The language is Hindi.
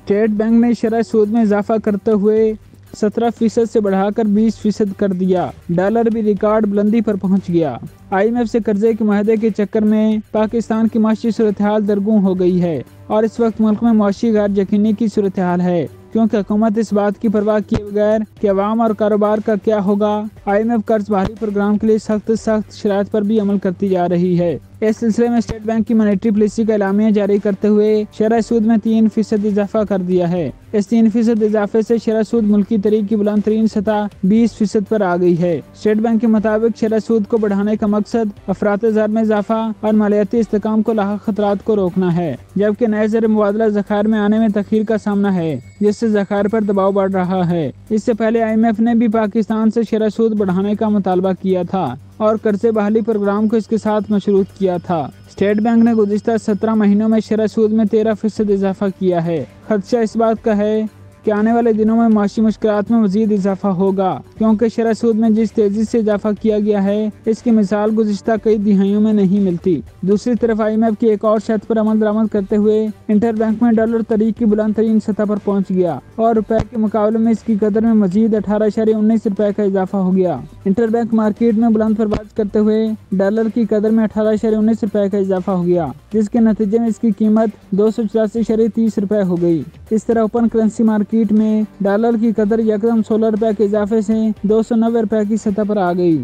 स्टेट बैंक ने शरह सूद में इजाफा करते हुए 17% से बढ़ाकर 20% कर दिया। डॉलर भी रिकॉर्ड बुलंदी पर पहुंच गया। IMF से कर्जे के माहदे के चक्कर में पाकिस्तान की माशी सूरत हाल दरगूं हो गई है और इस वक्त मुल्क में माशी गैर यकीनी की सूरत हाल है, क्योंकि हुकूमत इस बात की परवाह किए बगैर कि अवाम और कारोबार का क्या होगा, IMF कर्ज बहाली प्रोग्राम के लिए सख्त शराइत पर भी अमल करती जा रही है। इस सिलसिले में स्टेट बैंक की मॉनेटरी पॉलिसी का एलामिया जारी करते हुए शरह सूद में 3% इजाफा कर दिया है। इस 3% इजाफे से शरह सूद मुल्की तरीक की बुलंद तरीन सतह 20% पर आ गई है। स्टेट बैंक के मुताबिक शरह सूद को बढ़ाने का मकसद अफरात ज़र में इजाफा और मालियाती इस्तेकाम को लाहक खतरात को रोकना है, जबकि नए ज़र मुबादला ज़खायर में आने में तखीर का सामना है, जिससे ज़खायर पर दबाव बढ़ रहा है। इससे पहले IMF ने भी पाकिस्तान से शरह सूद बढ़ाने का मुतालबा किया था और कर्जे बहाली प्रोग्राम को इसके साथ मशरूत किया था। स्टेट बैंक ने गुज़िश्ता 17 महीनों में शरह सूद में 13% इजाफा किया है। खदशा इस बात का है कि आने वाले दिनों में माशी मुश्किलात में मजीद इजाफा होगा, क्योंकि शरह सूद में जिस तेजी से इजाफा किया गया है इसकी मिसाल गुज़िश्ता कई दिहाइयों में नहीं मिलती। दूसरी तरफ IMF की एक और शर्त पर अमल दरामद करते हुए इंटर बैंक में डॉलर तरीक की बुलंद तरीन सतह पर पहुँच गया और रुपए के मुकाबले में इसकी कदर में मजीद 18.19 रुपए का इजाफा हो गया। इंटर बैंक मार्केट में बुलंद परवाज करते हुए डॉलर की कदर में 18.19 रुपए का इजाफा हो गया, जिसके नतीजे में इसकी कीमत 284.30 रुपए हो गई। इस तरह ओपन करेंसी मार्केट में डॉलर की कदर यकदम 16 रुपए के इजाफे से 290 रुपए की सतह पर आ गई।